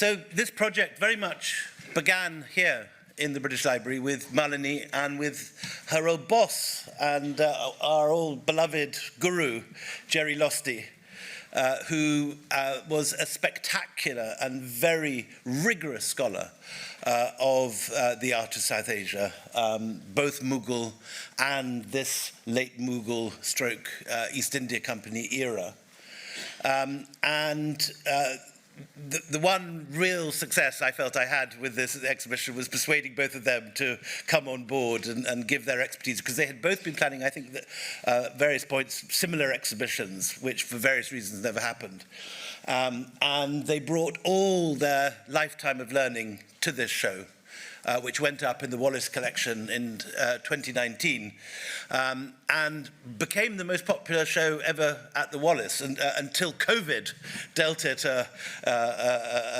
So this project very much began here in the British Library with Malini and with her old boss and our old beloved guru, Jerry Losty, who was a spectacular and very rigorous scholar of the art of South Asia, both Mughal and this late Mughal stroke East India Company era. The one real success I felt I had with this exhibition was persuading both of them to come on board and give their expertise, because they had both been planning, I think, at various points, similar exhibitions, which for various reasons never happened. And they brought all their lifetime of learning to this show, which went up in the Wallace collection in 2019, and became the most popular show ever at the Wallace, until COVID dealt it a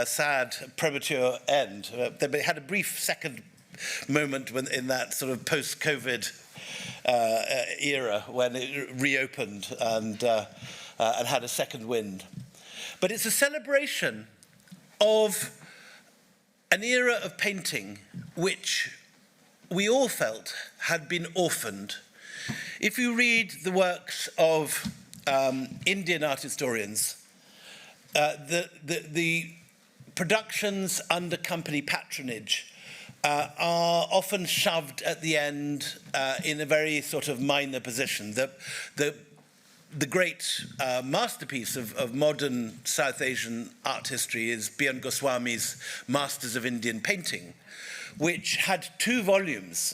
sad, premature end. They had a brief second moment in that sort of post-COVID era when it reopened and had a second wind. But it's a celebration of an era of painting which we all felt had been orphaned. If you read the works of Indian art historians, the productions under company patronage are often shoved at the end in a very sort of minor position. The great masterpiece of modern South Asian art history is B.N. Goswami's Masters of Indian Painting, which had 2 volumes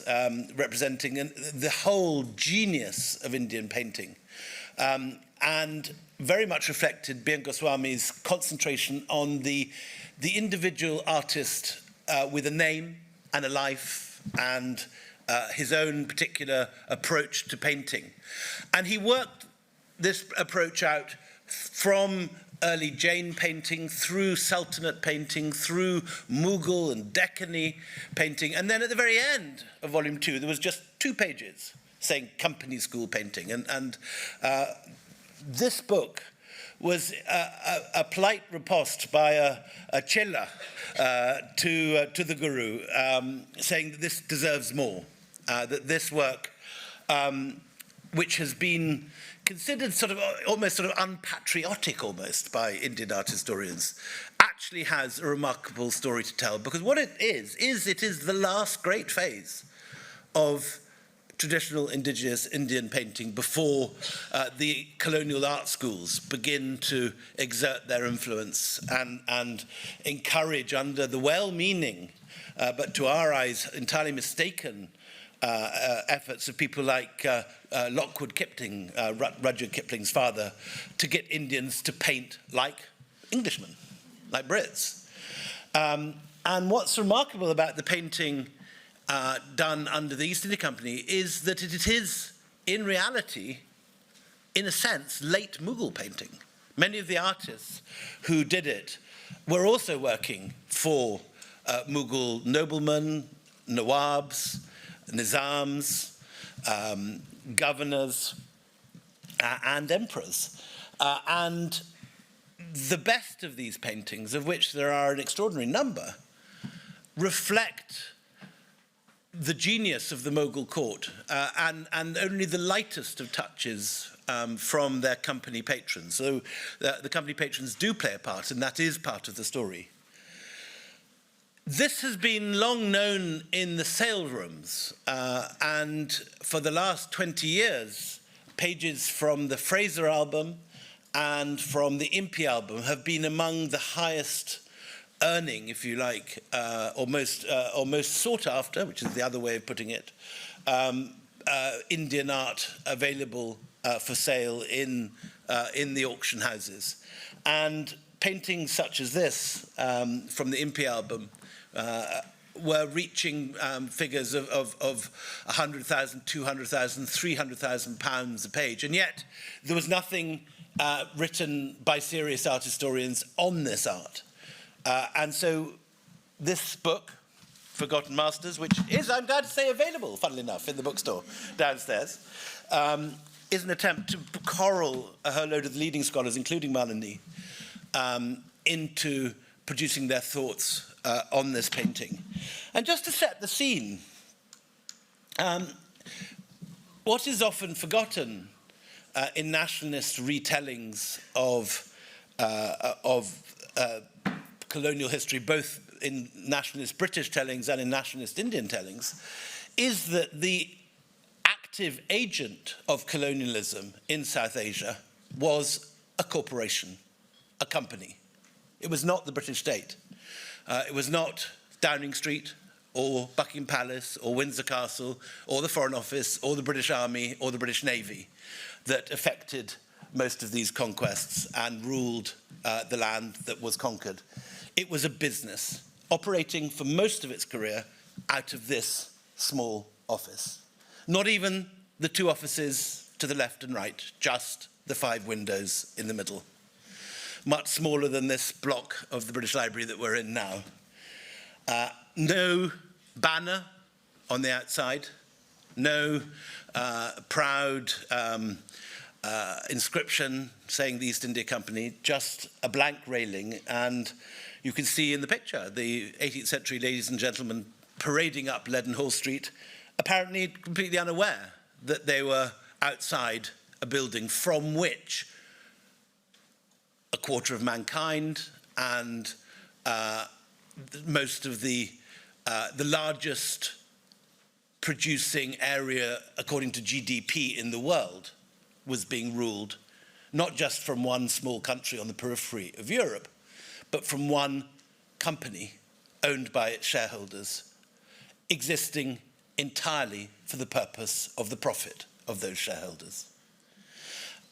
representing the whole genius of Indian painting, and very much reflected B.N. Goswami's concentration on the individual artist with a name and a life and his own particular approach to painting. And he worked this approach out from early Jain painting, through Sultanate painting, through Mughal and Deccani painting, and then at the very end of volume 2, there was just 2 pages saying company school painting. And this book was a polite riposte by a chela to the guru, saying that this deserves more, that this work, which has been considered almost unpatriotic almost by Indian art historians, actually has a remarkable story to tell, because what it is the last great phase of traditional indigenous Indian painting before the colonial art schools begin to exert their influence and encourage, under the well-meaning but to our eyes entirely mistaken efforts of people like Lockwood Kipling, Rudyard Kipling's father, to get Indians to paint like Englishmen, like Brits. And what's remarkable about the painting done under the East India Company is that it is, in reality, in a sense, late Mughal painting. Many of the artists who did it were also working for Mughal noblemen, Nawabs, Nizams, governors, and emperors. And the best of these paintings, of which there are an extraordinary number, reflect the genius of the Mughal court, and only the lightest of touches from their company patrons. So the company patrons do play a part, and that is part of the story. This has been long known in the sale rooms, and for the last 20 years, pages from the Fraser album and from the Impi album have been among the highest earning, if you like, or most sought after, which is the other way of putting it, Indian art available for sale in the auction houses. And paintings such as this from the Impi album were reaching figures of 100,000, 200,000, 300,000 pounds a page. And yet there was nothing written by serious art historians on this art. And so this book, Forgotten Masters, which is, I'm glad to say, available, funnily enough, in the bookstore downstairs, is an attempt to corral a whole load of the leading scholars, including Malini, into producing their thoughts on this painting. And just to set the scene, what is often forgotten in nationalist retellings of colonial history, both in nationalist British tellings and in nationalist Indian tellings, is that the active agent of colonialism in South Asia was a corporation, a company. It was not the British state. It was not Downing Street or Buckingham Palace or Windsor Castle or the Foreign Office or the British Army or the British Navy that effected most of these conquests and ruled the land that was conquered. It was a business operating for most of its career out of this small office. Not even the two offices to the left and right, just the 5 windows in the middle. Much smaller than this block of the British Library that we're in now. No banner on the outside, no proud inscription saying the East India Company, just a blank railing. And you can see in the picture the 18th century ladies and gentlemen parading up Leadenhall Street, apparently completely unaware that they were outside a building from which a quarter of mankind and most of the largest producing area according to GDP in the world was being ruled, not just from one small country on the periphery of Europe, but from one company owned by its shareholders, existing entirely for the purpose of the profit of those shareholders.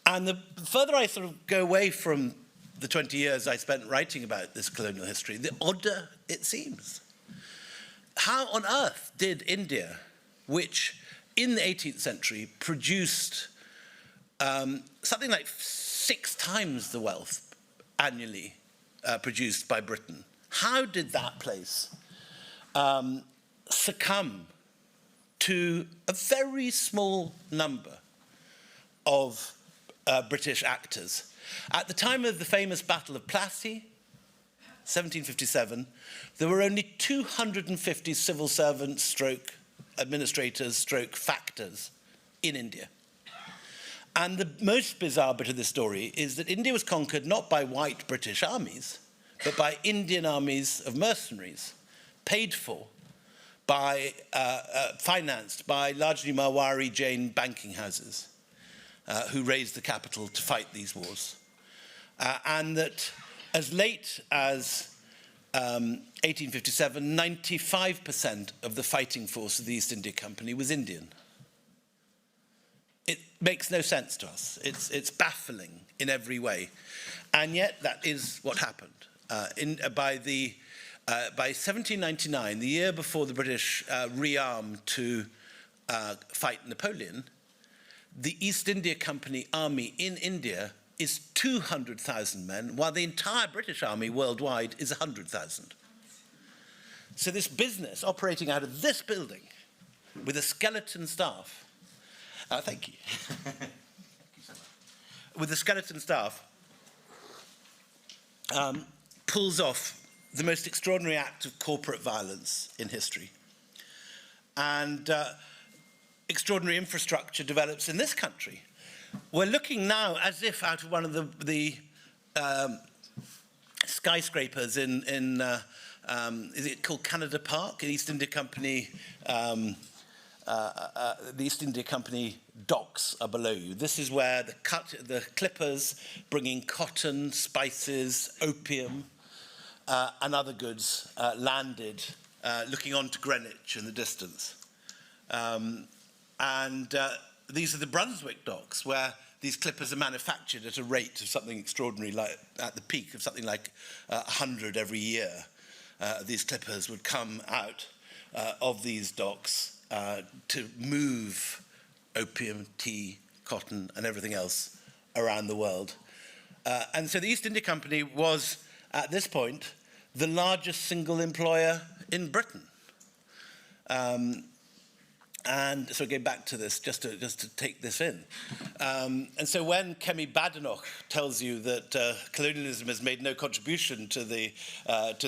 And the further I sort of go away from the 20 years I spent writing about this colonial history, the odder it seems. How on earth did India, which in the 18th century produced something like 6 times the wealth annually produced by Britain, how did that place succumb to a very small number of British actors? At the time of the famous Battle of Plassey, 1757, there were only 250 civil servants stroke administrators stroke factors in India. And the most bizarre bit of the story is that India was conquered not by white British armies, but by Indian armies of mercenaries, paid for by, financed by largely Marwari Jain banking houses, who raised the capital to fight these wars. And that as late as 1857, 95% of the fighting force of the East India Company was Indian. It makes no sense to us. It's baffling in every way. And yet that is what happened. By 1799, the year before the British rearmed to fight Napoleon, the East India Company army in India is 200,000 men, while the entire British army worldwide is 100,000. So this business operating out of this building with a skeleton staff, thank you. With a skeleton staff, pulls off the most extraordinary act of corporate violence in history. And extraordinary infrastructure develops in this country. We're looking now as if out of one of the skyscrapers in is it called Canada Park? The East India Company, the East India Company docks are below you. This is where the clippers bringing cotton, spices, opium, and other goods landed, looking on to Greenwich in the distance. These are the Brunswick docks, where these clippers are manufactured at a rate of something extraordinary, like at the peak of something like 100 every year. These clippers would come out of these docks to move opium, tea, cotton, and everything else around the world. And so the East India Company was, at this point, the largest single employer in Britain. And so going back to this, just to take this in. And so when Kemi Badenoch tells you that colonialism has made no contribution to the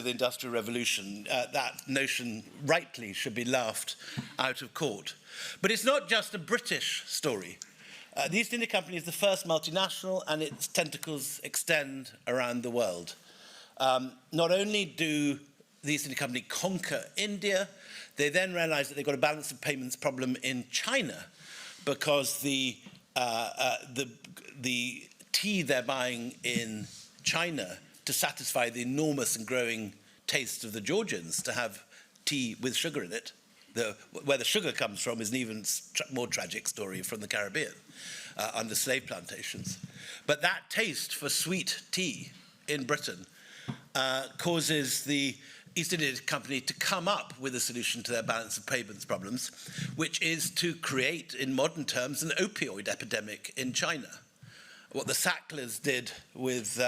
Industrial Revolution, that notion rightly should be laughed out of court. But it's not just a British story. The East India Company is the first multinational, and its tentacles extend around the world. Not only do the East India Company conquer India, they then realize that they've got a balance of payments problem in China because the tea they're buying in China to satisfy the enormous and growing taste of the Georgians to have tea with sugar in it. Where the sugar comes from is an even more tragic story from the Caribbean under slave plantations. But that taste for sweet tea in Britain causes the East India Company to come up with a solution to their balance of payments problems, which is to create, in modern terms, an opioid epidemic in China. What the Sacklers did with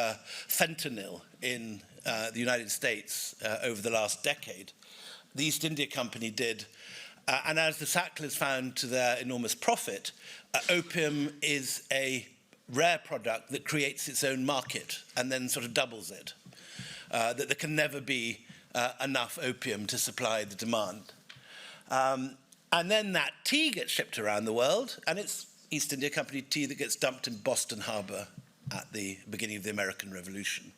fentanyl in the United States over the last decade, the East India Company did. And as the Sacklers found to their enormous profit, opium is a rare product that creates its own market and then sort of doubles it. That there can never be enough opium to supply the demand. And then that tea gets shipped around the world, and it's East India Company tea that gets dumped in Boston Harbor at the beginning of the American Revolution.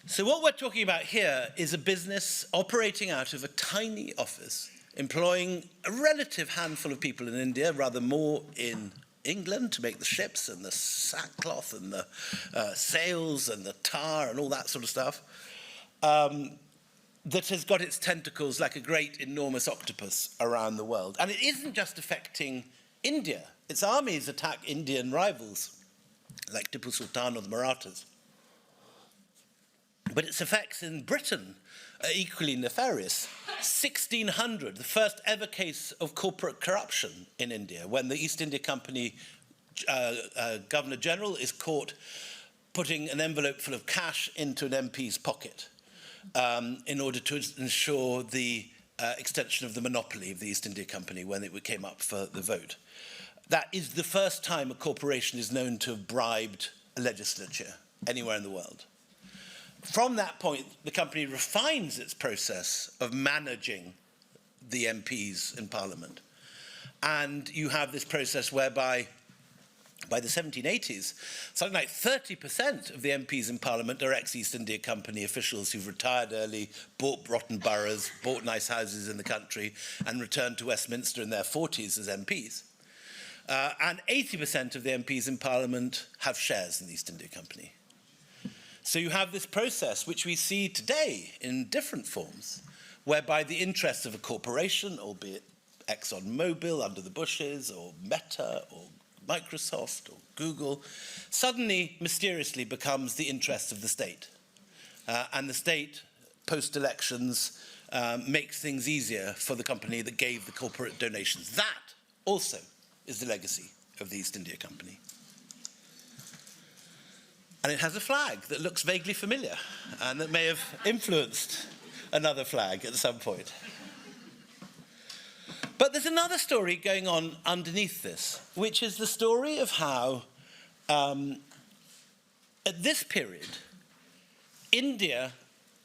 So what we're talking about here is a business operating out of a tiny office, employing a relative handful of people in India, rather more in England to make the ships and the sackcloth and the sails and the tar and all that sort of stuff, that has got its tentacles like a great enormous octopus around the world. And it isn't just affecting India. Its armies attack Indian rivals, like Tipu Sultan or the Marathas. But its effects in Britain are equally nefarious. 1600, the first ever case of corporate corruption in India, when the East India Company Governor General is caught putting an envelope full of cash into an MP's pocket in order to ensure the extension of the monopoly of the East India Company when it came up for the vote. That is the first time a corporation is known to have bribed a legislature anywhere in the world. From that point, the company refines its process of managing the MPs in Parliament. And you have this process whereby, by the 1780s, something like 30% of the MPs in Parliament are ex-East India Company officials who've retired early, bought rotten boroughs, bought nice houses in the country, and returned to Westminster in their 40s as MPs. And 80% of the MPs in Parliament have shares in the East India Company. So you have this process, which we see today in different forms, whereby the interests of a corporation, albeit ExxonMobil under the Bushes, or Meta, or Microsoft, or Google, suddenly, mysteriously becomes the interest of the state. And the state, post-elections, makes things easier for the company that gave the corporate donations. That also is the legacy of the East India Company. And it has a flag that looks vaguely familiar and that may have influenced another flag at some point. But there's another story going on underneath this, which is the story of how, at this period, India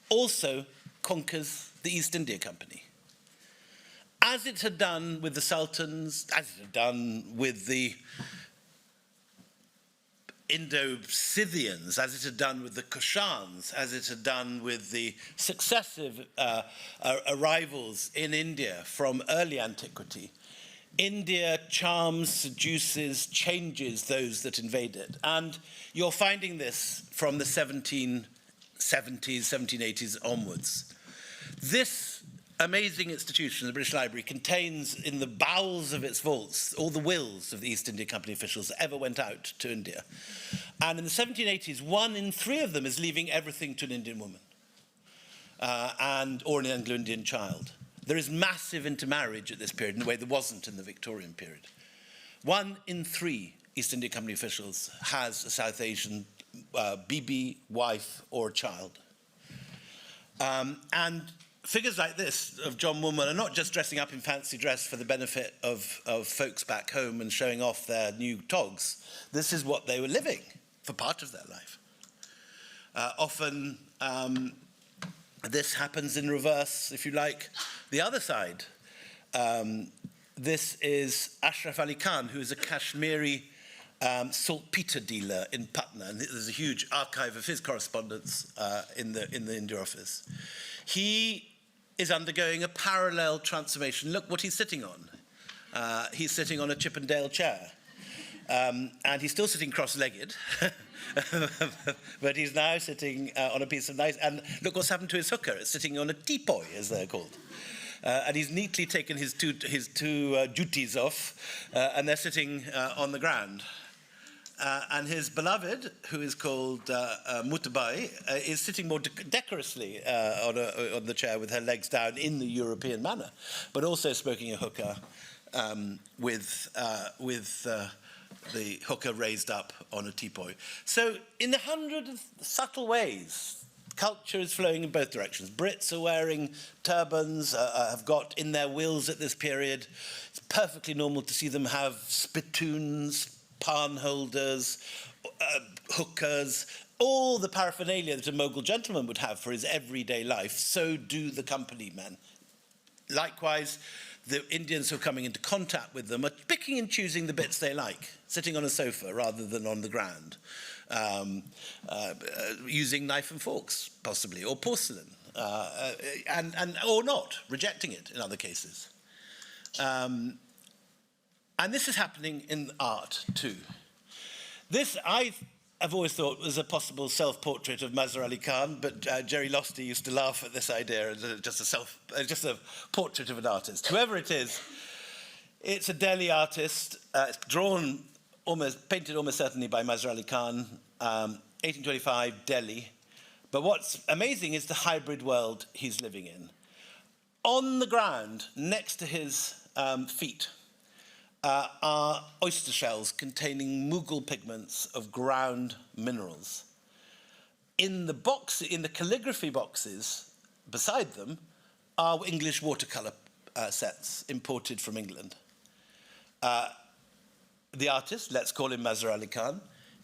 also conquers the East India Company. As it had done with the Sultans, as it had done with the Indo-Scythians, as it had done with the Kushans, as it had done with the successive arrivals in India from early antiquity, India charms, seduces, changes those that invade it. And you're finding this from the 1770s, 1780s onwards. This amazing institution, the British Library, contains in the bowels of its vaults all the wills of the East India Company officials that ever went out to India. And in the 1780s, 1 in 3 of them is leaving everything to an Indian woman or an Anglo-Indian child. There is massive intermarriage at this period in a way there wasn't in the Victorian period. 1 in 3 East India Company officials has a South Asian bibi, wife, or child. And figures like this of John Woolman are not just dressing up in fancy dress for the benefit of folks back home and showing off their new togs. This is what they were living for part of their life. Often this happens in reverse, if you like, the other side. This is Ashraf Ali Khan, who is a Kashmiri saltpeter dealer in Patna, and there's a huge archive of his correspondence in the India office. He is undergoing a parallel transformation. Look what he's sitting on. He's sitting on a Chippendale chair. And he's still sitting cross-legged, but he's now sitting on a piece of nice, and look what's happened to his hookah. It's sitting on a teapoy, as they're called. And he's neatly taken his two duties off, and they're sitting on the ground. And his beloved, who is called Mutabai, is sitting more decorously on the chair with her legs down in the European manner, but also smoking a hookah with the hookah raised up on a teapoy. So in 100 subtle ways, culture is flowing in both directions. Brits are wearing turbans, have got in their wills at this period. It's perfectly normal to see them have spittoons, palm holders, hookahs, all the paraphernalia that a Mughal gentleman would have for his everyday life. So do the company men. Likewise, the Indians who are coming into contact with them are picking and choosing the bits they like, sitting on a sofa rather than on the ground, using knife and forks, possibly, or porcelain, or not, rejecting it in other cases. And this is happening in art, too. This, I've always thought, was a possible self-portrait of Mazhar Ali Khan, but Jerry Losty used to laugh at this idea as just a portrait of an artist. Whoever it is, it's a Delhi artist. It's painted almost certainly by Mazhar Ali Khan, 1825, Delhi. But what's amazing is the hybrid world he's living in. On the ground, next to his feet, are oyster shells containing Mughal pigments of ground minerals. In the calligraphy boxes beside them are English watercolor sets imported from England. The artist, let's call him Mazhar Ali Khan,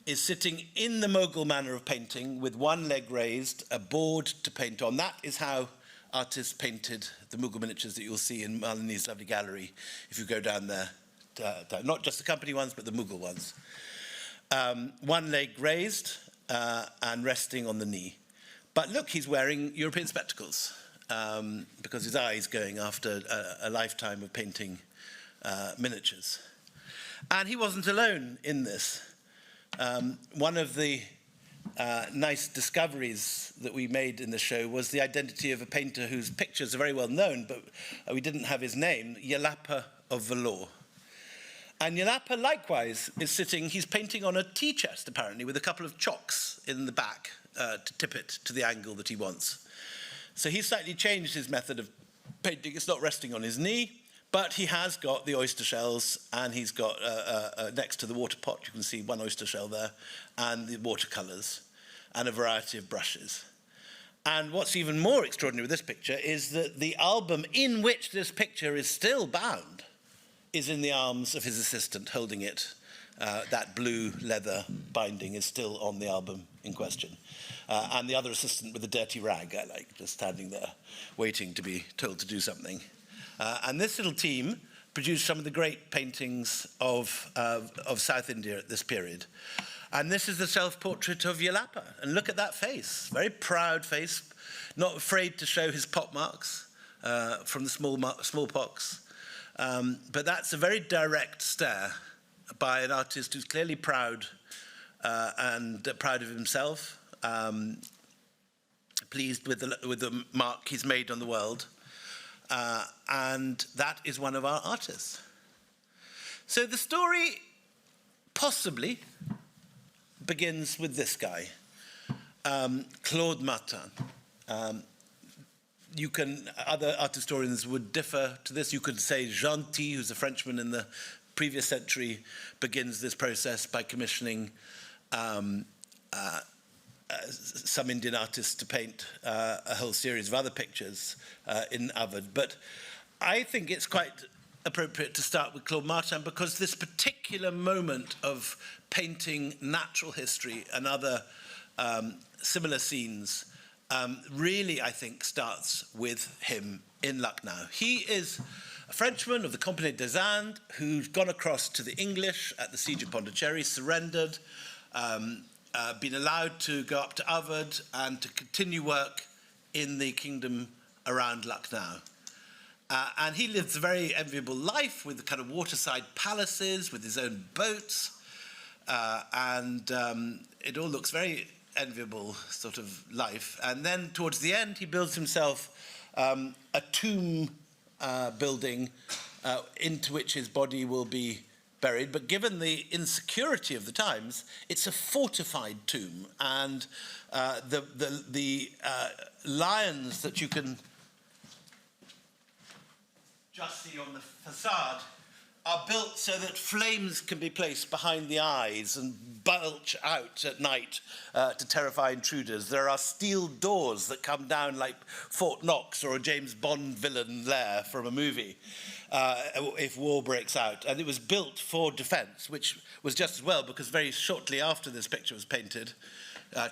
is sitting in the Mughal manner of painting with one leg raised, a board to paint on. That is how artists painted the Mughal miniatures that you'll see in Malini's lovely gallery if you go down there. Not just the company ones, but the Mughal ones. One leg raised and resting on the knee. But look, he's wearing European spectacles because his eye's going after a lifetime of painting miniatures. And he wasn't alone in this. One of the nice discoveries that we made in the show was the identity of a painter whose pictures are very well known, but we didn't have his name, Yelapa of Vellore. And Yelapa, likewise, is sitting, he's painting on a tea chest, apparently, with a couple of chocks in the back to tip it to the angle that he wants. So he's slightly changed his method of painting. It's not resting on his knee, but he has got the oyster shells, and he's got, next to the water pot, you can see one oyster shell there, and the watercolors, and a variety of brushes. And what's even more extraordinary with this picture is that the album in which this picture is still bound is in the arms of his assistant holding it. That blue leather binding is still on the album in question. And the other assistant with the dirty rag, I like, just standing there, waiting to be told to do something. And this little team produced some of the great paintings of South India at this period. And this is the self-portrait of Yelapa. And look at that face, very proud face, not afraid to show his pockmarks from the smallpox. But that's a very direct stare by an artist who's clearly proud and proud of himself, pleased with the mark he's made on the world. And that is one of our artists. So the story possibly begins with this guy, Claude Martin. Other art historians would differ to this. You could say Gentil, who's a Frenchman in the previous century, begins this process by commissioning some Indian artists to paint a whole series of other pictures in Ovid. But I think it's quite appropriate to start with Claude Martin, because this particular moment of painting natural history and other similar scenes really, I think, starts with him in Lucknow. He is a Frenchman of the Compagnie des Indes who's gone across to the English at the Siege of Pondicherry, surrendered, been allowed to go up to Ovid and to continue work in the kingdom around Lucknow. And he lives a very enviable life with the kind of waterside palaces, with his own boats, and it all looks very enviable sort of life. And then towards the end, he builds himself a tomb building into which his body will be buried. But given the insecurity of the times, it's a fortified tomb, and the lions that you can just see on the facade are built so that flames can be placed behind the eyes and bulge out at night to terrify intruders. There are steel doors that come down like Fort Knox or a James Bond villain lair from a movie if war breaks out. And it was built for defense, which was just as well, because very shortly after this picture was painted,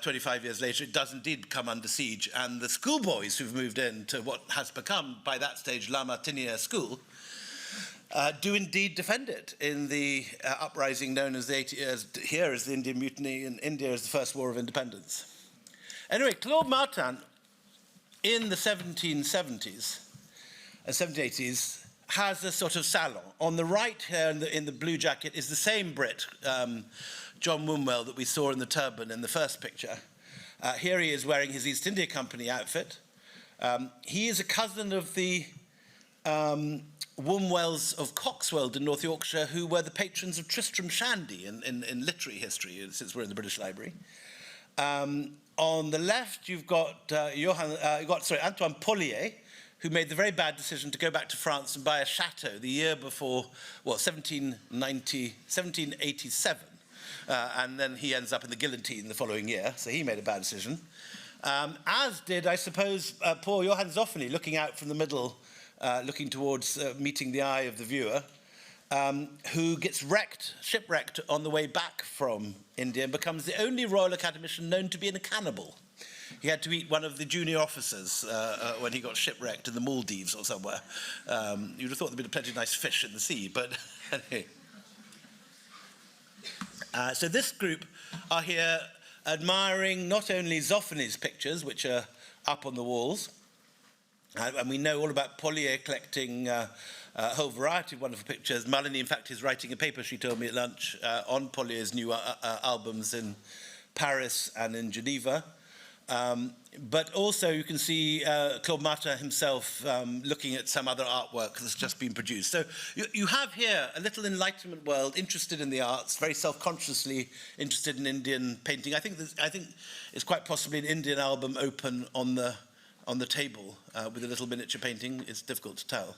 25 years later, it does indeed come under siege. And the schoolboys who've moved into what has become, by that stage, La Martiniere School, do indeed defend it in the uprising known as here as the Indian Mutiny, in India as the First War of Independence. Anyway, Claude Martin, in the 1770s and 1780s, has a sort of salon. On the right here in the blue jacket is the same Brit, John Wombwell, that we saw in the turban in the first picture. Here he is wearing his East India Company outfit. He is a cousin of the Wombwells of Coxwell in North Yorkshire, who were the patrons of Tristram Shandy in literary history, since we're in the British Library. On the left, you've got Antoine Polier, who made the very bad decision to go back to France and buy a chateau the year before, well, 1787. And then he ends up in the guillotine the following year, so he made a bad decision. As did, I suppose, poor Johann Zoffany, looking out from the middle, looking towards meeting the eye of the viewer, who gets shipwrecked on the way back from India and becomes the only Royal Academician known to be a cannibal. He had to eat one of the junior officers when he got shipwrecked in the Maldives or somewhere. You'd have thought there'd been plenty of nice fish in the sea, but anyway. So this group are here admiring not only Zoffany's pictures, which are up on the walls, and we know all about Polier collecting a whole variety of wonderful pictures. Malini, in fact, is writing a paper, she told me at lunch, on Polier's new albums in Paris and in Geneva. But also you can see Claude Martin himself looking at some other artwork that's just been produced. So you have here a little Enlightenment world interested in the arts, very self-consciously interested in Indian painting. I think it's quite possibly an Indian album open on the table with a little miniature painting. It's difficult to tell.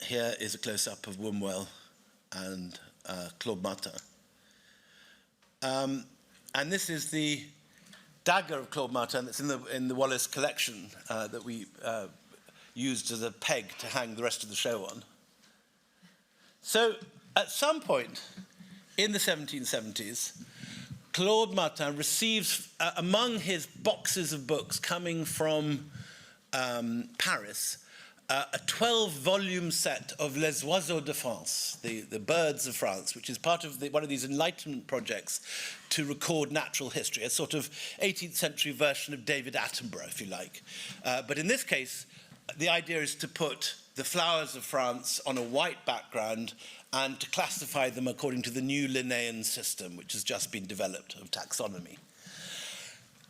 Here is a close-up of Wombwell and Claude Martin. And this is the dagger of Claude Martin that's in the Wallace collection that we used as a peg to hang the rest of the show on. So at some point in the 1770s, Claude Martin receives, among his boxes of books coming from Paris, a 12-volume set of Les Oiseaux de France, the birds of France, which is part of one of these Enlightenment projects to record natural history, a sort of 18th century version of David Attenborough, if you like. But in this case, the idea is to put the flowers of France on a white background and to classify them according to the new Linnaean system, which has just been developed, of taxonomy.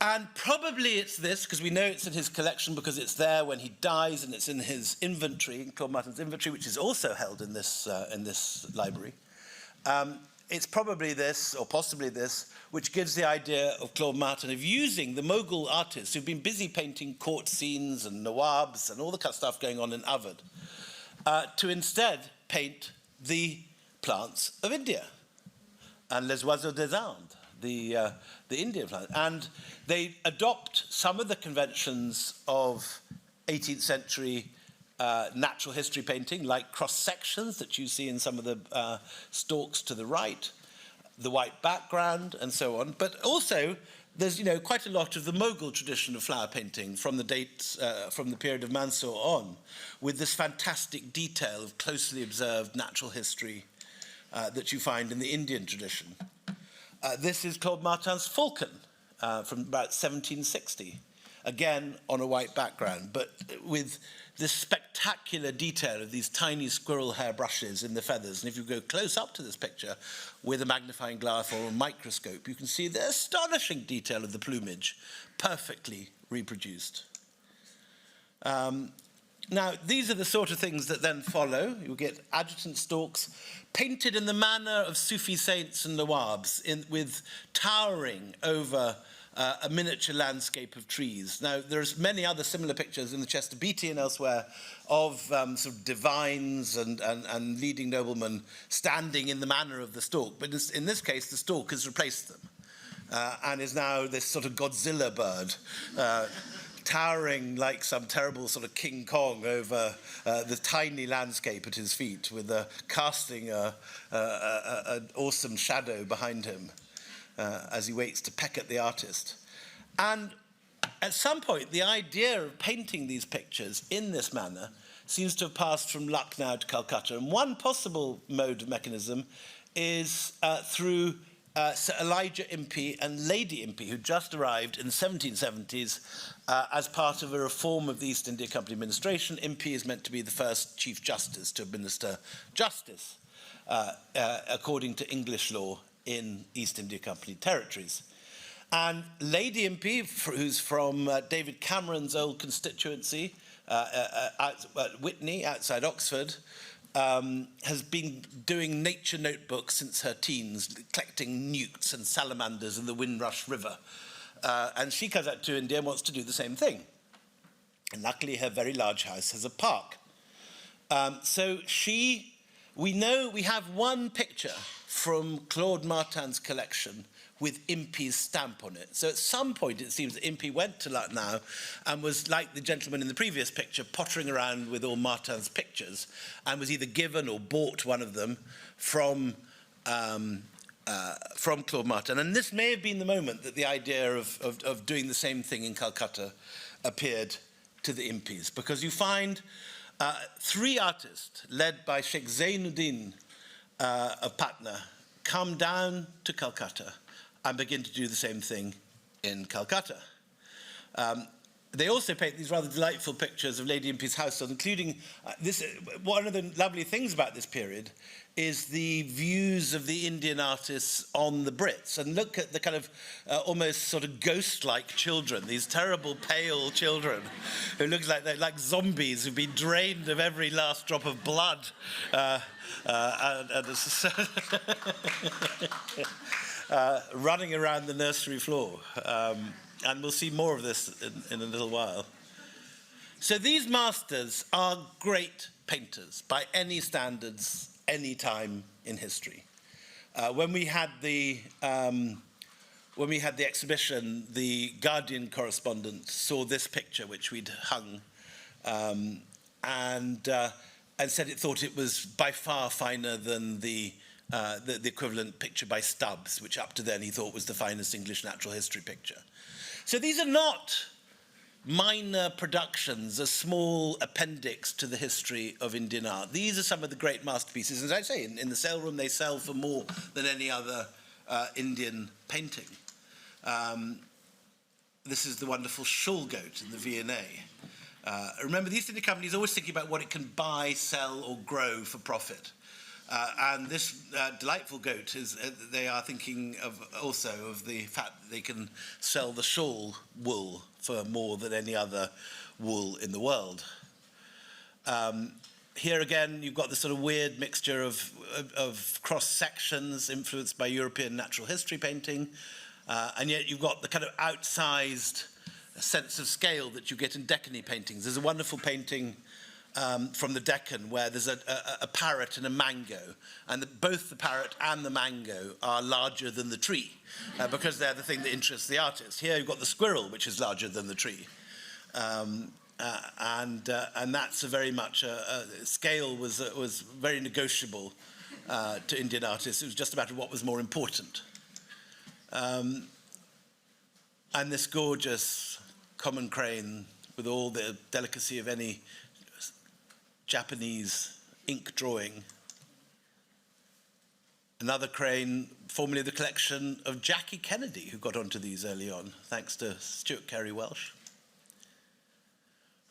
And probably it's this, because we know it's in his collection because it's there when he dies and it's in his inventory, in Claude Martin's inventory, which is also held in this library. It's probably this, or possibly this, which gives the idea of Claude Martin of using the Mughal artists who've been busy painting court scenes and nawabs and all the kind of stuff going on in Ovid, to instead paint the plants of India and les oiseaux des Indes, the Indian flowers. And they adopt some of the conventions of 18th century natural history painting, like cross-sections that you see in some of the stalks to the right, the white background, and so on. But also, there's quite a lot of the Mughal tradition of flower painting from the dates, from the period of Mansur on, with this fantastic detail of closely observed natural history that you find in the Indian tradition. This is Claude Martin's Falcon from about 1760, again on a white background, but with this spectacular detail of these tiny squirrel hair brushes in the feathers. And if you go close up to this picture with a magnifying glass or a microscope, you can see the astonishing detail of the plumage, perfectly reproduced. Now, these are the sort of things that then follow. You'll get adjutant stalks painted in the manner of Sufi saints and nawabs, with towering over a miniature landscape of trees. Now, there's many other similar pictures in the Chester Beatty and elsewhere of sort of divines and leading noblemen standing in the manner of the stalk. But in this case, the stalk has replaced them and is now this sort of Godzilla bird, towering like some terrible sort of King Kong over the tiny landscape at his feet, with casting an awesome shadow behind him as he waits to peck at the artist. And at some point, the idea of painting these pictures in this manner seems to have passed from Lucknow to Calcutta. And one possible mode of mechanism is through Sir Elijah Impey and Lady Impey, who just arrived in the 1770s as part of a reform of the East India Company administration. Impey is meant to be the first Chief Justice to administer justice according to English law in East India Company territories. And Lady Impey, who's from David Cameron's old constituency at Witney, outside Oxford, has been doing nature notebooks since her teens, collecting newts and salamanders in the Windrush River. And she comes out to India and wants to do the same thing. And luckily, her very large house has a park. We know we have one picture from Claude Martin's collection with Impey's stamp on it. So at some point, it seems that Impey went to Lucknow and was, like the gentleman in the previous picture, pottering around with all Martin's pictures, and was either given or bought one of them from Claude Martin. And this may have been the moment that the idea of doing the same thing in Calcutta appeared to the Impeys, because you find three artists, led by Sheikh Zainuddin of Patna, come down to Calcutta and begin to do the same thing in Calcutta. They also paint these rather delightful pictures of Lady Impey's household, including one of the lovely things about this period is the views of the Indian artists on the Brits. And look at the kind of almost sort of ghost-like children, these terrible pale children who look like they're like zombies who've been drained of every last drop of blood. Running around the nursery floor. And we'll see more of this in a little while. So these masters are great painters by any standards, any time in history. When we had the exhibition, the Guardian correspondent saw this picture, which we'd hung, and said it thought it was by far finer than the equivalent picture by Stubbs, which up to then he thought was the finest English natural history picture. So these are not minor productions, a small appendix to the history of Indian art. These are some of the great masterpieces. As I say, in the sale room, they sell for more than any other Indian painting. This is the wonderful shawl goat in the V&A. Remember, the East India Company is always thinking about what it can buy, sell, or grow for profit. And this delightful goat they are thinking also of the fact that they can sell the shawl wool for more than any other wool in the world. Here again, you've got this sort of weird mixture of cross sections influenced by European natural history painting, and yet you've got the kind of outsized sense of scale that you get in Deccan paintings. There's a wonderful painting from the Deccan, where there's a parrot and a mango, and both the parrot and the mango are larger than the tree, because they're the thing that interests the artist. Here you've got the squirrel, which is larger than the tree. And that's very much scale was very negotiable to Indian artists. It was just a matter of what was more important. And this gorgeous common crane with all the delicacy of any Japanese ink drawing. Another crane, formerly the collection of Jackie Kennedy, who got onto these early on, thanks to Stuart Carey Welsh.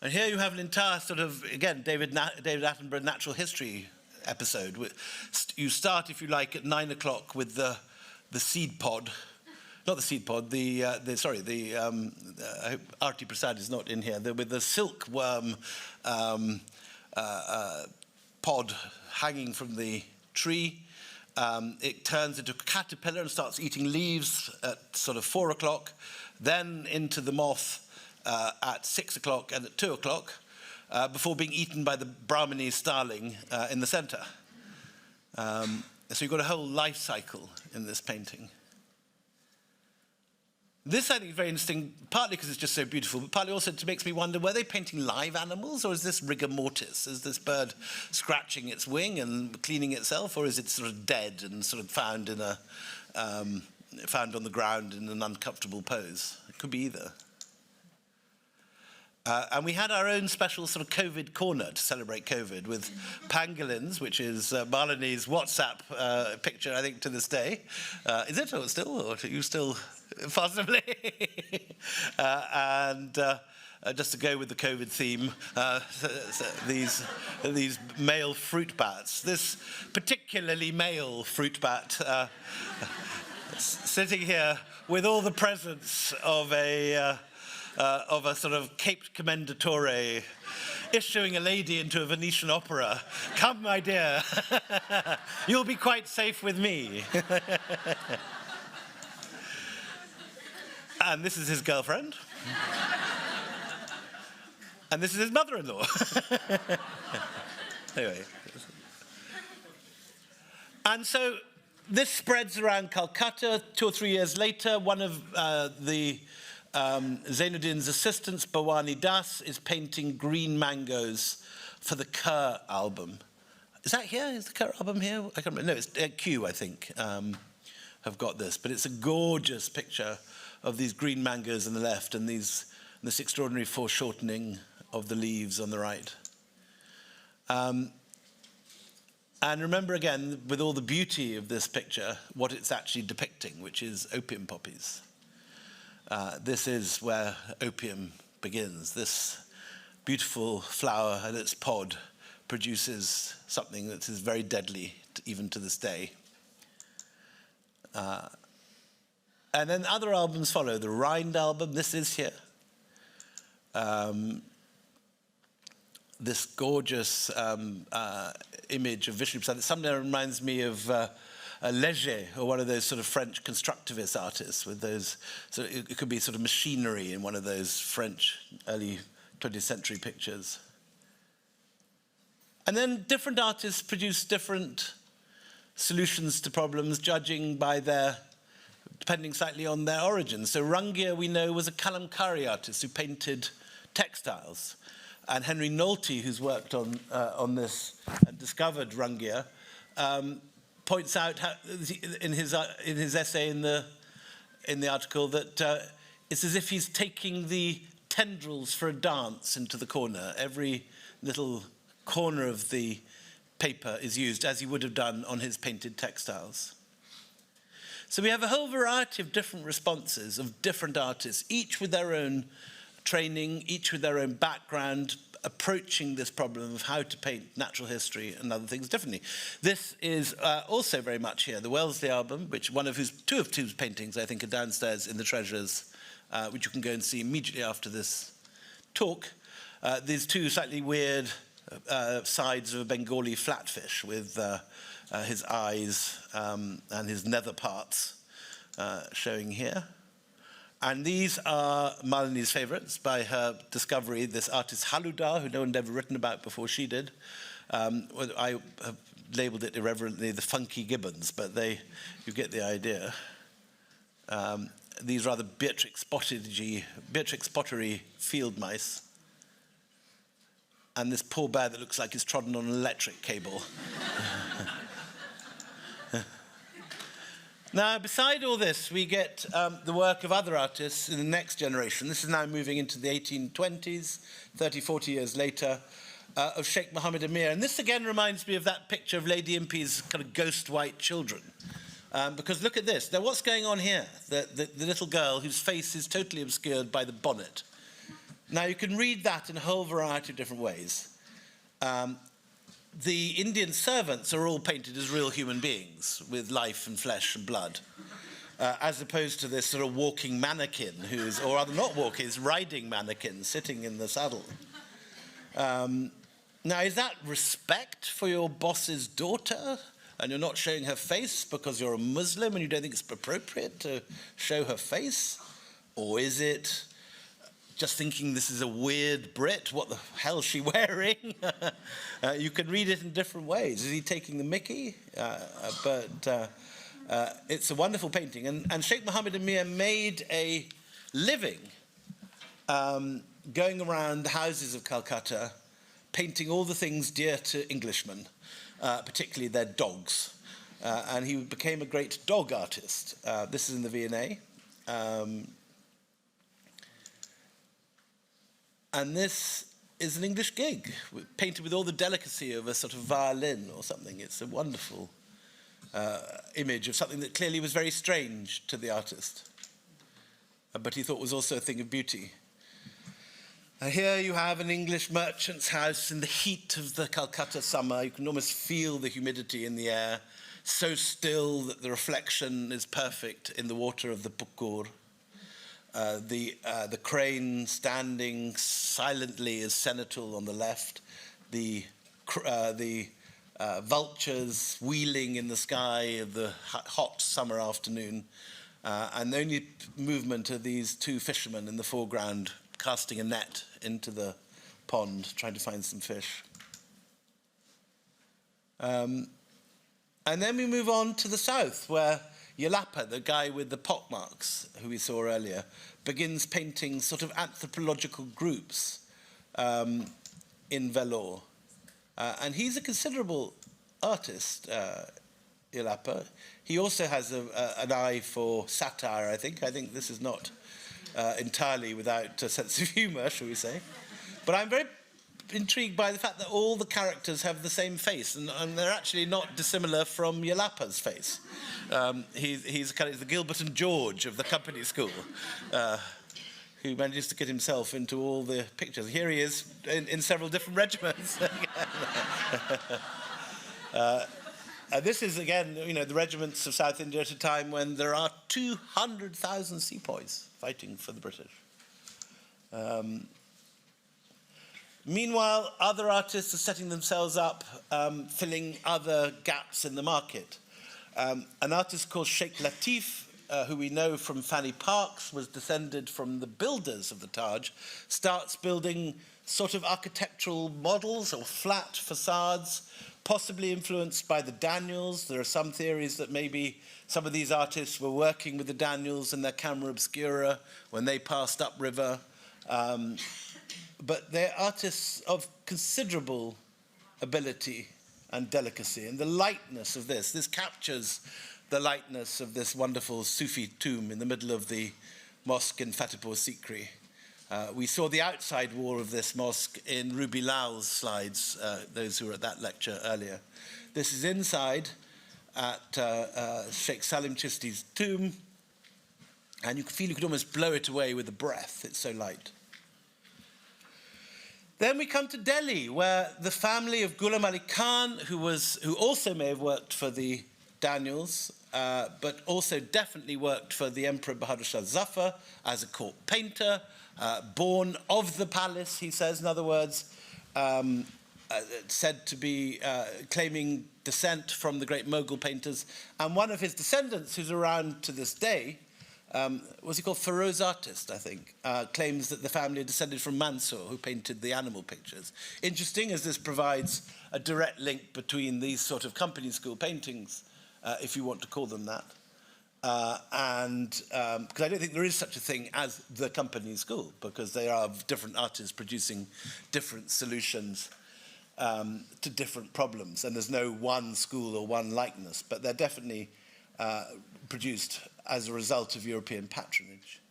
And here you have an entire sort of, again, David Attenborough natural history episode. You start, if you like, at 9 o'clock with the seed pod. Not the seed pod, Arti Prasad is not in here, with the silkworm pod hanging from the tree. It turns into a caterpillar and starts eating leaves at sort of 4 o'clock, then into the moth at 6 o'clock and at 2 o'clock, before being eaten by the Brahmini starling in the center. So you've got a whole life cycle in this painting. This, I think, is very interesting, partly because it's just so beautiful, but partly also it makes me wonder, were they painting live animals, or is this rigor mortis? Is this bird scratching its wing and cleaning itself, or is it sort of dead and sort of found on the ground in an uncomfortable pose? It could be either. And we had our own special sort of COVID corner to celebrate COVID with pangolins, which is Malini's WhatsApp picture, I think, to this day. Is it, or are you still possibly? Just to go with the COVID theme, these male fruit bats. This particularly male fruit bat sitting here with all the presence of a sort of caped commendatore issuing a lady into a Venetian opera. Come, my dear, you'll be quite safe with me. And this is his girlfriend. And this is his mother-in-law. Anyway. And so this spreads around Calcutta. 2 or 3 years later, one of Zainuddin's assistants, Bhawani Das, is painting green mangoes for the Kerr album. Is that here? Is the Kerr album here? I can't remember. No, it's Q, I think, have got this. But it's a gorgeous picture of these green mangoes on the left and this extraordinary foreshortening of the leaves on the right. And remember again, with all the beauty of this picture, what it's actually depicting, which is opium poppies. This is where opium begins. This beautiful flower and its pod produces something that is very deadly, even to this day. And then other albums follow. The Rind album, this is here. This gorgeous image of Vishnu Prasad. It somehow reminds me of Léger, or one of those sort of French constructivist artists with those, so it could be sort of machinery in one of those French early 20th century pictures. And then different artists produce different solutions to problems, judging by depending slightly on their origins. So Rungia, we know, was a Kalamkari artist who painted textiles. And Henry Nolte, who's worked on this and discovered Rungia, points out how, in his essay in the article that it's as if he's taking the tendrils for a dance into the corner. Every little corner of the paper is used as he would have done on his painted textiles. So we have a whole variety of different responses of different artists, each with their own training, each with their own background, approaching this problem of how to paint natural history and other things differently. This is also very much here, the Wellesley album, which two of whose paintings, I think, are downstairs in the treasures, which you can go and see immediately after this talk. These two slightly weird sides of a Bengali flatfish with his eyes and his nether parts showing here. And these are Malini's favourites by her discovery, this artist Haludar, who no one had ever written about before she did. I have labelled it irreverently the funky gibbons, but you get the idea. These rather Beatrix Pottery field mice. And this poor bear that looks like he's trodden on an electric cable. Now, beside all this, we get the work of other artists in the next generation. This is now moving into the 1820s, 30, 40 years later, of Sheikh Mohammed Amir. And this again reminds me of that picture of Lady Impey's kind of ghost white children. Because look at this. Now, what's going on here? The little girl whose face is totally obscured by the bonnet. Now, you can read that in a whole variety of different ways. The Indian servants are all painted as real human beings with life and flesh and blood, as opposed to this sort of walking mannequin or rather not walking, is riding mannequin sitting in the saddle. Now, is that respect for your boss's daughter? And you're not showing her face because you're a Muslim and you don't think it's appropriate to show her face? Or is it just thinking this is a weird Brit, what the hell is she wearing? You can read it in different ways. Is he taking the mickey? It's a wonderful painting. And Sheikh Mohammed Amir made a living going around the houses of Calcutta, painting all the things dear to Englishmen, particularly their dogs. And he became a great dog artist. This is in the V&A. And this is an English gig, painted with all the delicacy of a sort of violin or something. It's a wonderful image of something that clearly was very strange to the artist, but he thought was also a thing of beauty. Here you have an English merchant's house in the heat of the Calcutta summer. You can almost feel the humidity in the air, so still that the reflection is perfect in the water of the Pukur. The crane standing silently as senetal on the left, the vultures wheeling in the sky of the hot summer afternoon, and the only movement are these two fishermen in the foreground casting a net into the pond, trying to find some fish. And then we move on to the south, where Yelapa, the guy with the pockmarks, who we saw earlier, begins painting sort of anthropological groups in velour. And he's a considerable artist, Yelapa. He also has an eye for satire, I think. I think this is not entirely without a sense of humour, shall we say. But I'm very intrigued by the fact that all the characters have the same face, and they're actually not dissimilar from Yelapa's face. He's kind of the Gilbert and George of the company school, who manages to get himself into all the pictures. Here he is in several different regiments. This is, again, the regiments of South India at a time when there are 200,000 sepoys fighting for the British. Meanwhile, other artists are setting themselves up, filling other gaps in the market. An artist called Sheikh Latif, who we know from Fanny Parks, was descended from the builders of the Taj, starts building sort of architectural models or flat facades, possibly influenced by the Daniels. There are some theories that maybe some of these artists were working with the Daniels and their camera obscura when they passed upriver. But they're artists of considerable ability and delicacy. And the lightness of this captures the lightness of this wonderful Sufi tomb in the middle of the mosque in Fatehpur Sikri. We saw the outside wall of this mosque in Ruby Lal's slides, those who were at that lecture earlier. This is inside at Sheikh Salim Chisti's tomb, and you can feel you could almost blow it away with a breath. It's so light. Then we come to Delhi, where the family of Ghulam Ali Khan, who also may have worked for the Daniels, but also definitely worked for the Emperor Bahadur Shah Zafar as a court painter, born of the palace, he says, in other words, said to be claiming descent from the great Mughal painters. And one of his descendants, who's around to this day, was he called Feroz artist, I think, claims that the family descended from Mansur, who painted the animal pictures. Interesting, as this provides a direct link between these sort of company school paintings, if you want to call them that, because I don't think there is such a thing as the company school, because they are different artists producing different solutions to different problems, and there's no one school or one likeness, but they're definitely produced as a result of European patronage.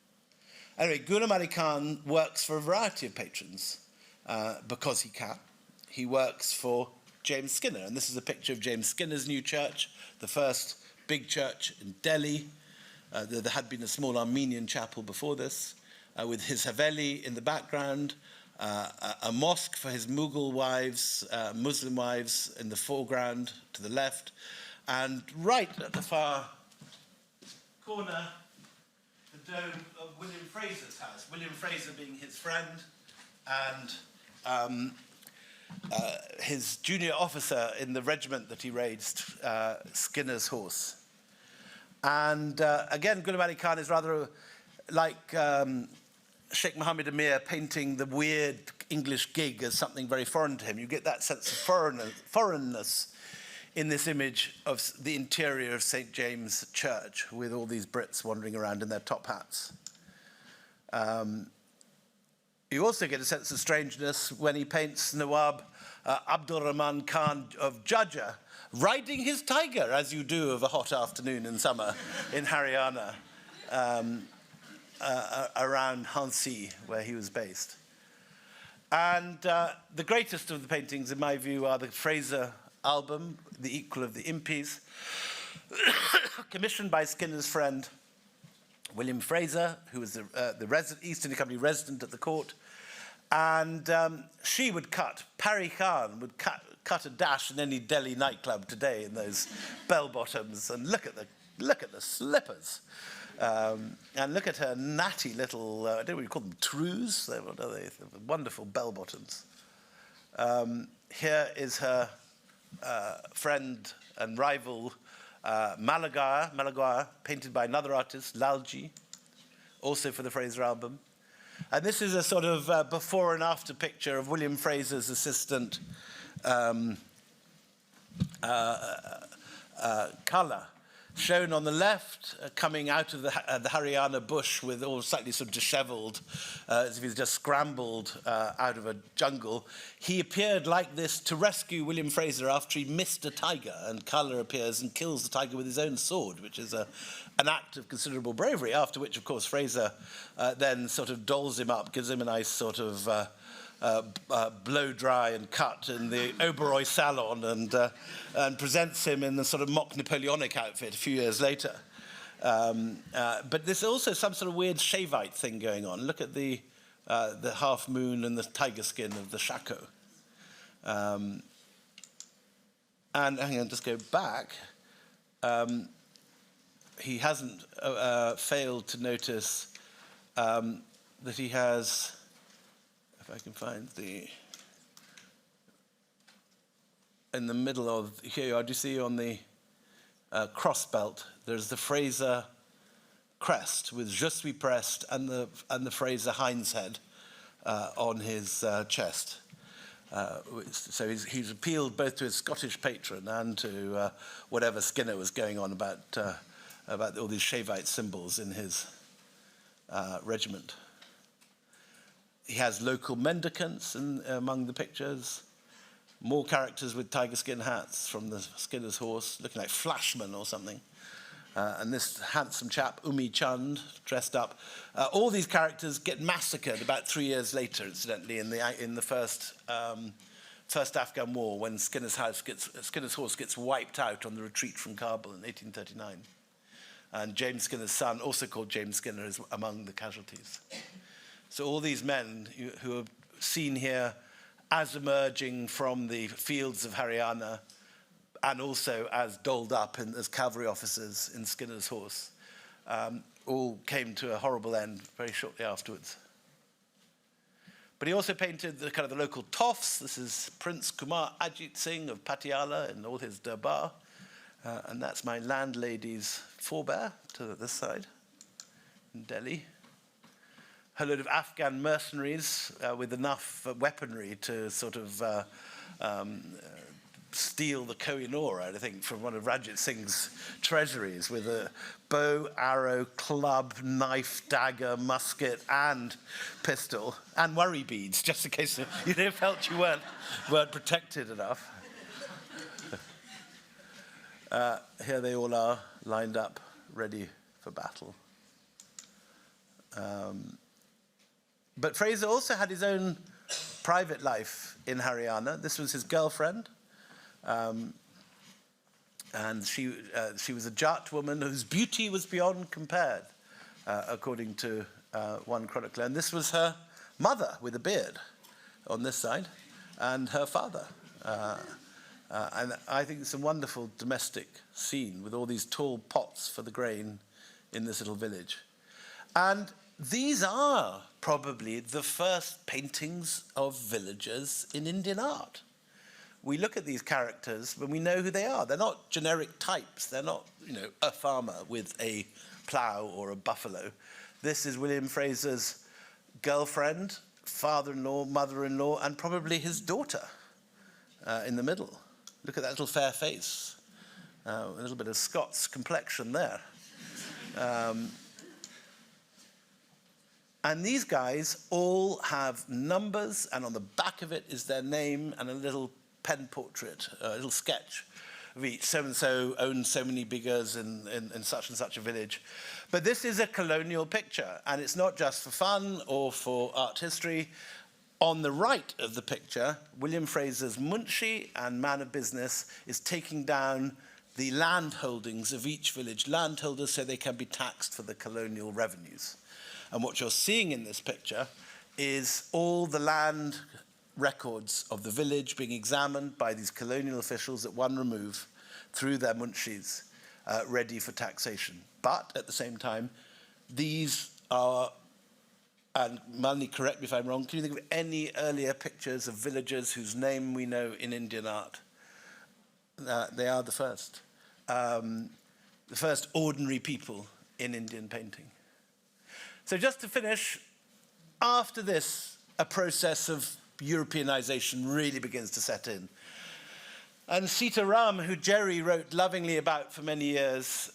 Anyway, Ghulam Ali Khan works for a variety of patrons because he can. He works for James Skinner, and this is a picture of James Skinner's new church, the first big church in Delhi. There had been a small Armenian chapel before this, with his Haveli in the background, a mosque for his Mughal wives, Muslim wives in the foreground to the left, and right at the far corner, the dome of William Fraser's house, William Fraser being his friend and his junior officer in the regiment that he raised, Skinner's horse. And again, Ghulam Ali Khan is rather like Sheikh Mohammed Amir painting the weird English gig as something very foreign to him. You get that sense of foreignness in this image of the interior of St. James Church with all these Brits wandering around in their top hats. You also get a sense of strangeness when he paints Nawab Abdul Rahman Khan of Jajja riding his tiger, as you do of a hot afternoon in summer in Haryana, around Hansi, where he was based. And the greatest of the paintings, in my view, are the Fraser album, The Equal of the Impis, commissioned by Skinner's friend William Fraser, who was the East India Company resident at the court. And she would Pari Khan would cut a dash in any Delhi nightclub today in those bell-bottoms. And look at the slippers. And look at her natty little, I don't know what you call them, trews? What are they? Wonderful bell-bottoms. Here is her friend and rival Malagar, painted by another artist, Lalji, also for the Fraser album. And this is a sort of before and after picture of William Fraser's assistant, Kala, shown on the left, coming out of the Haryana bush with all slightly sort of disheveled, as if he's just scrambled out of a jungle. He appeared like this to rescue William Fraser after he missed a tiger, and Kala appears and kills the tiger with his own sword, which is an act of considerable bravery, after which, of course, Fraser then sort of dolls him up, gives him a nice sort of blow dry and cut in the Oberoi salon and presents him in the sort of mock Napoleonic outfit a few years later. But there's also some sort of weird Shavite thing going on. Look at the half moon and the tiger skin of the shako. And hang on, just go back. He hasn't failed to notice that he has, if I can find in the middle of, here you see on the cross belt, there's the Fraser crest with Je suis pressed and the Fraser hind's head on his chest. So he's appealed both to his Scottish patron and to whatever Skinner was going on about all these Shavite symbols in his regiment. He has local mendicants among the pictures, more characters with tiger skin hats from the Skinner's horse, looking like Flashman or something. And this handsome chap, Umi Chand, dressed up. All these characters get massacred about 3 years later, incidentally, in the first Afghan war, when Skinner's horse gets wiped out on the retreat from Kabul in 1839. And James Skinner's son, also called James Skinner, is among the casualties. So all these men who are seen here as emerging from the fields of Haryana and also as doled up as cavalry officers in Skinner's horse, all came to a horrible end very shortly afterwards. But he also painted the kind of the local toffs. This is Prince Kumar Ajit Singh of Patiala in all his durbar. And that's my landlady's forebear to this side. in Delhi. A load of Afghan mercenaries with enough weaponry to sort of steal the Koh-i-Noor, I think, from one of Ranjit Singh's treasuries with a bow, arrow, club, knife, dagger, musket, and pistol, and worry beads, just in case you felt you weren't protected enough. Here they all are, lined up, ready for battle. But Fraser also had his own private life in Haryana. This was his girlfriend. And she was a Jat woman whose beauty was beyond compared, according to one chronicler. And this was her mother with a beard on this side, and her father. And I think it's a wonderful domestic scene with all these tall pots for the grain in this little village. And these are probably the first paintings of villagers in Indian art. We look at these characters when we know who they are. They're not generic types. They're not, a farmer with a plough or a buffalo. This is William Fraser's girlfriend, father-in-law, mother-in-law, and probably his daughter in the middle. Look at that little fair face. A little bit of Scots complexion there. And these guys all have numbers, and on the back of it is their name and a little pen portrait, a little sketch of each. So-and-so owns so many biggers in such and such a village. But this is a colonial picture, and it's not just for fun or for art history. On the right of the picture, William Fraser's munshi and man of business is taking down the land holdings of each village, landholders, so they can be taxed for the colonial revenues. And what you're seeing in this picture is all the land records of the village being examined by these colonial officials at one remove through their munshis, ready for taxation. But at the same time, these are, and Malini, correct me if I'm wrong, can you think of any earlier pictures of villagers whose name we know in Indian art? They are the first ordinary people in Indian painting. So just to finish, after this, a process of Europeanization really begins to set in. And Sita Ram, who Jerry wrote lovingly about for many years,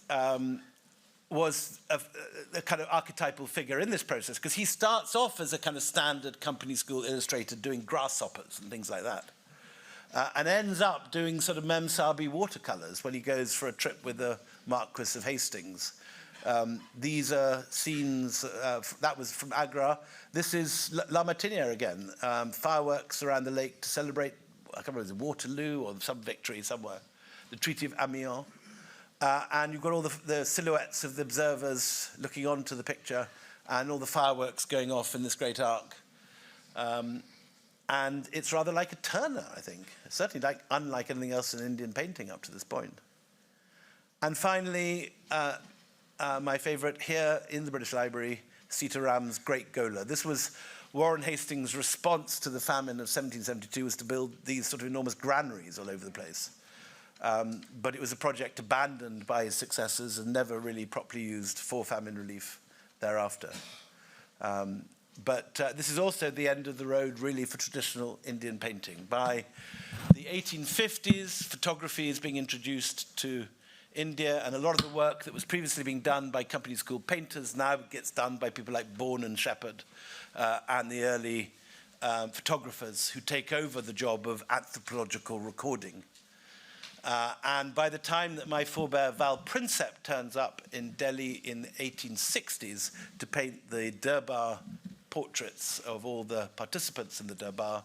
was a kind of archetypal figure in this process, because he starts off as a kind of standard company school illustrator doing grasshoppers and things like that, and ends up doing sort of Memsabi watercolors when he goes for a trip with the Marquis of Hastings. These are scenes, that was from Agra. This is La Martiniere again, fireworks around the lake to celebrate, I can't remember, Waterloo or some victory somewhere, the Treaty of Amiens. And you've got all the silhouettes of the observers looking onto the picture and all the fireworks going off in this great arc. And it's rather like a Turner, I think. Certainly unlike anything else in Indian painting up to this point. And finally, my favorite here in the British Library, Sita Ram's Great Gola. This was Warren Hastings' response to the famine of 1772, was to build these sort of enormous granaries all over the place. But it was a project abandoned by his successors and never really properly used for famine relief thereafter. But this is also the end of the road, really, for traditional Indian painting. By the 1850s, photography is being introduced to India, and a lot of the work that was previously being done by company school painters now gets done by people like Bourne and Shepherd and the early photographers who take over the job of anthropological recording. And by the time that my forebear Val Prinsep turns up in Delhi in the 1860s to paint the Durbar portraits of all the participants in the Durbar,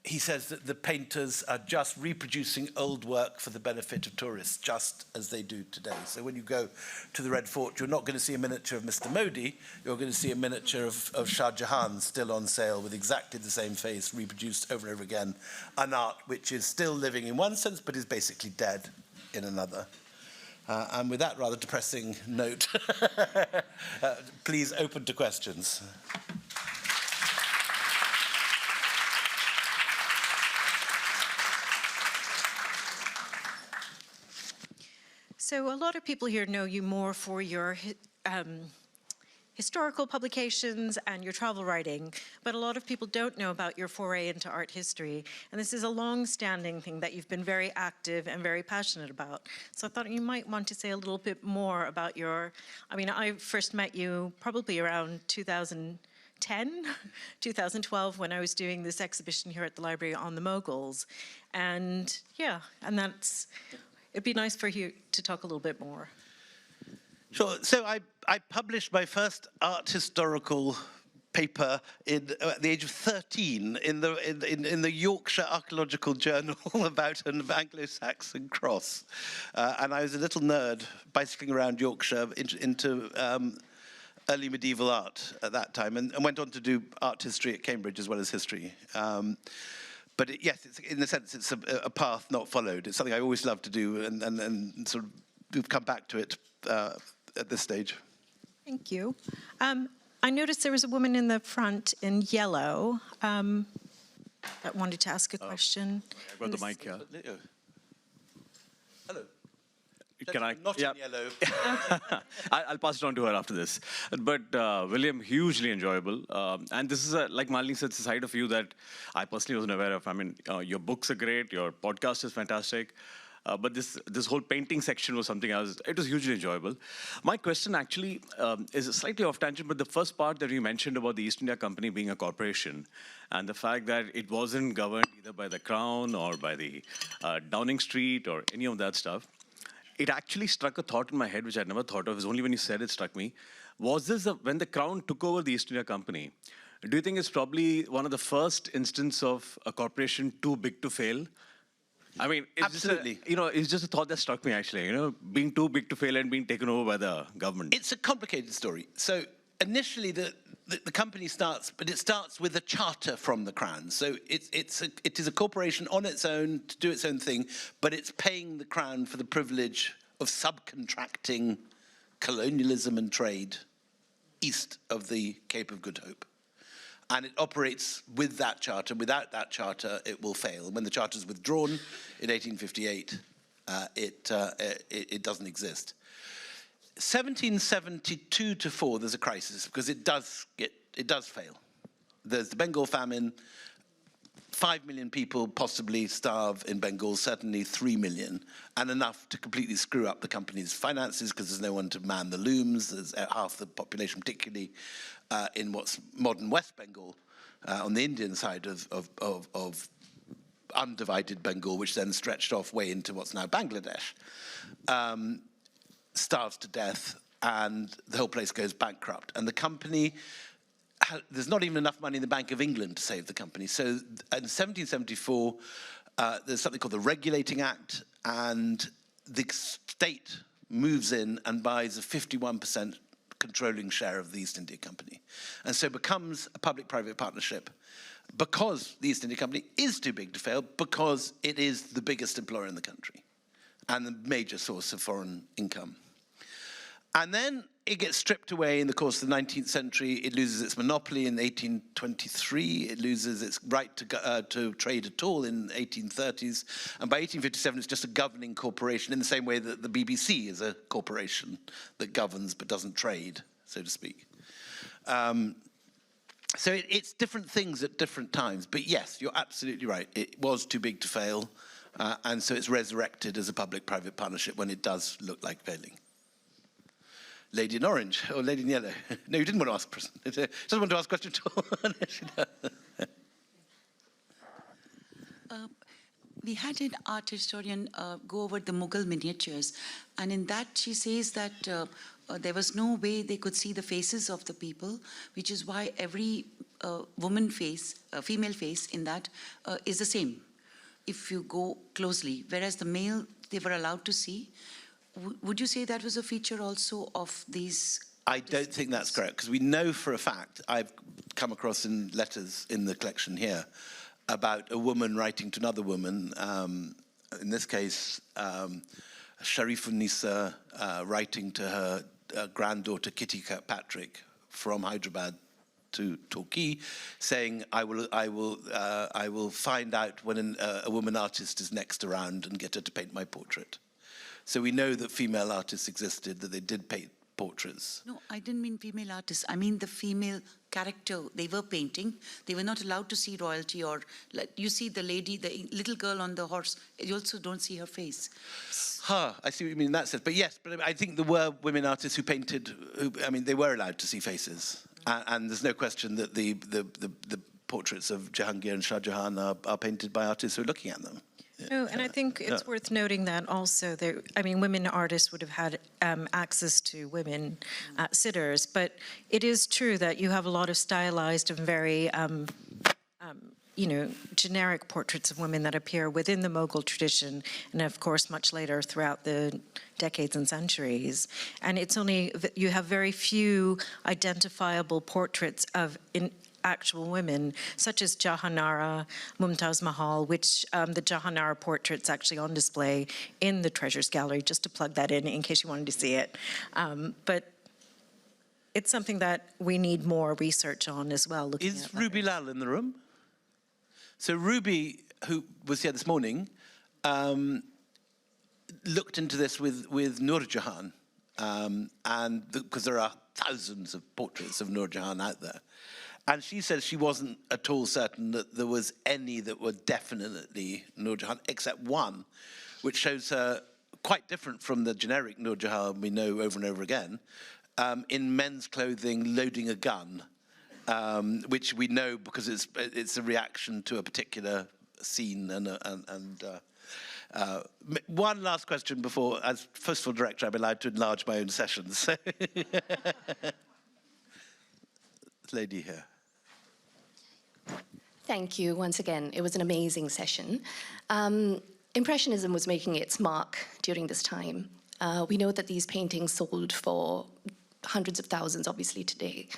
he says that the painters are just reproducing old work for the benefit of tourists, just as they do today. So when you go to the Red Fort, you're not going to see a miniature of Mr. Modi, you're going to see a miniature of Shah Jahan still on sale with exactly the same face, reproduced over and over again, an art which is still living in one sense, but is basically dead in another. And with that rather depressing note, please open to questions. So a lot of people here know you more for your historical publications and your travel writing, but a lot of people don't know about your foray into art history. And this is a long-standing thing that you've been very active and very passionate about. So I thought you might want to say a little bit more about your, I mean, I first met you probably around 2010, 2012, when I was doing this exhibition here at the library on the Mughals. And yeah, and it'd be nice for you to talk a little bit more. Sure. So I published my first art historical paper at the age of 13 in the Yorkshire Archaeological Journal about an Anglo-Saxon cross. And I was a little nerd bicycling around Yorkshire into early medieval art at that time, and went on to do art history at Cambridge as well as history. But yes, in a sense, it's a path not followed. It's something I always loved to do, and sort of we've come back to it at this stage. Thank you. I noticed there was a woman in the front in yellow that wanted to ask a question. I've got the mic here. Hello. Can I? Not yeah. in yellow. I'll pass it on to her after this. But William, hugely enjoyable. And this is, like Malini said, it's a side of you that I personally wasn't aware of. I mean, your books are great, your podcast is fantastic. But this whole painting section was something it was hugely enjoyable. My question actually is slightly off tangent, but the first part that you mentioned about the East India Company being a corporation and the fact that it wasn't governed either by the Crown or by the Downing Street or any of that stuff, it actually struck a thought in my head, which I'd never thought of. It was only when you said it struck me. Was this when the Crown took over the East India Company, do you think it's probably one of the first instances of a corporation too big to fail? I mean, it's absolutely. It's just a thought that struck me, actually, being too big to fail and being taken over by the government. It's a complicated story. So initially the company starts, but it starts with a charter from the Crown. So it is a corporation on its own to do its own thing, but it's paying the Crown for the privilege of subcontracting colonialism and trade east of the Cape of Good Hope. And it operates with that charter. Without that charter, it will fail. When the charter is withdrawn in 1858, it doesn't exist. 1772 to 4, there's a crisis because it does fail. There's the Bengal famine. 5 million people possibly starve in Bengal, certainly 3 million, and enough to completely screw up the company's finances because there's no one to man the looms. There's half the population, particularly in what's modern West Bengal, on the Indian side of undivided Bengal, which then stretched off way into what's now Bangladesh, starves to death, and the whole place goes bankrupt. And the company, there's not even enough money in the Bank of England to save the company. So in 1774, there's something called the Regulating Act, and the state moves in and buys a 51% controlling share of the East India Company. And so becomes a public-private partnership because the East India Company is too big to fail, because it is the biggest employer in the country and the major source of foreign income. And then it gets stripped away in the course of the 19th century. It loses its monopoly in 1823. It loses its right to trade at all in the 1830s. And by 1857, it's just a governing corporation in the same way that the BBC is a corporation that governs but doesn't trade, so to speak. So it's different things at different times. But yes, you're absolutely right. It was too big to fail. And so it's resurrected as a public-private partnership when it does look like failing. Lady in orange, or lady in yellow. No, you didn't want to ask. Doesn't want to ask a question at all. We had an art historian go over the Mughal miniatures, and in that she says that there was no way they could see the faces of the people, which is why every woman face, female face in that is the same if you go closely, whereas the male they were allowed to see. Would you say that was a feature also of these? I don't think that's correct, because we know for a fact, I've come across in letters in the collection here, about a woman writing to another woman, in this case, Sharifun-Nisa writing to her granddaughter Kitty Kirkpatrick from Hyderabad to Torquay, saying, I will find out when a woman artist is next around and get her to paint my portrait. So we know that female artists existed, that they did paint portraits. No, I didn't mean female artists. I mean the female character they were painting. They were not allowed to see royalty, or like you see the lady, the little girl on the horse, you also don't see her face. I see what you mean in that sense. But yes, but I think there were women artists who painted, they were allowed to see faces. And there's no question that the portraits of Jahangir and Shah Jahan are painted by artists who are looking at them. Oh, and I think it's worth noting that also, women artists would have had access to women sitters, but it is true that you have a lot of stylized and very, generic portraits of women that appear within the Mughal tradition, and of course much later throughout the decades and centuries. And it's only, you have very few identifiable portraits of actual women, such as Jahanara, Mumtaz Mahal, which the Jahanara portrait's actually on display in the Treasures Gallery, just to plug that in case you wanted to see it. But it's something that we need more research on as well. Is Ruby Lal in the room? So Ruby, who was here this morning, looked into this with Nur Jahan, and because there are thousands of portraits of Nur Jahan out there. And she says she wasn't at all certain that there was any that were definitely Nur Jahan, except one, which shows her quite different from the generic Nur Jahan we know over and over again, in men's clothing loading a gun, which we know because it's a reaction to a particular scene. One last question before, as festival director, I'm allowed to enlarge my own sessions. Lady here. Thank you once again. It was an amazing session. Impressionism was making its mark during this time. We know that these paintings sold for hundreds of thousands, obviously, today.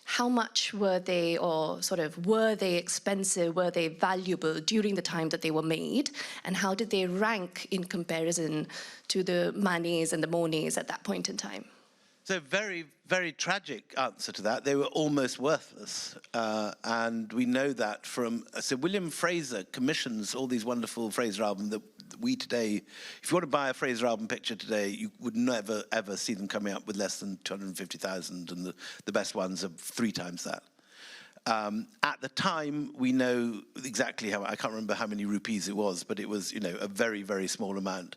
How much were they, or were they expensive, were they valuable during the time that they were made? And how did they rank in comparison to the Manets and the Monets at that point in time? So very, very tragic answer to that. They were almost worthless. And we know that from, so William Fraser commissions all these wonderful Fraser albums that we today, if you want to buy a Fraser album picture today, you would never, ever see them coming up with less than 250,000, and the best ones are 3 times that. At the time, we know exactly how, I can't remember how many rupees it was, but it was, a very, very small amount.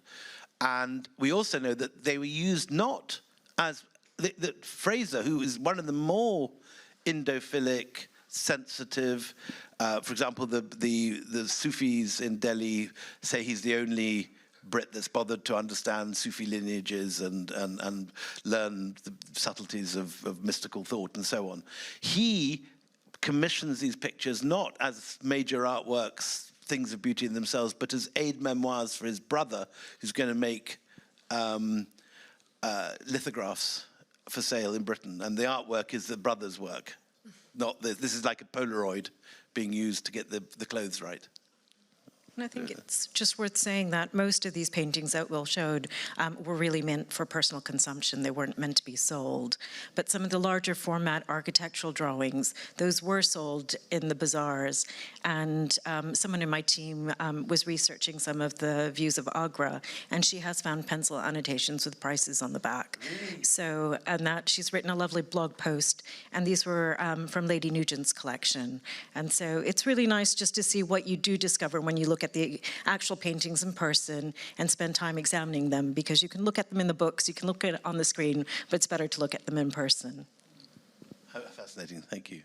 And we also know that they were used not as, that Fraser, who is one of the more Indophilic, sensitive, for example, the Sufis in Delhi say he's the only Brit that's bothered to understand Sufi lineages and learn the subtleties of mystical thought and so on. He commissions these pictures not as major artworks, things of beauty in themselves, but as aid memoirs for his brother, who's going to make lithographs for sale in Britain, and the artwork is the brother's work. Not this is like a Polaroid being used to get the clothes right. And I think it's just worth saying that most of these paintings that Will showed were really meant for personal consumption. They weren't meant to be sold. But some of the larger format architectural drawings, those were sold in the bazaars. And someone in my team was researching some of the views of Agra, and she has found pencil annotations with prices on the back. So, and that she's written a lovely blog post, and these were from Lady Nugent's collection. And so it's really nice just to see what you do discover when you look at the actual paintings in person and spend time examining them, because you can look at them in the books, you can look at it on the screen, but it's better to look at them in person. Fascinating, thank you.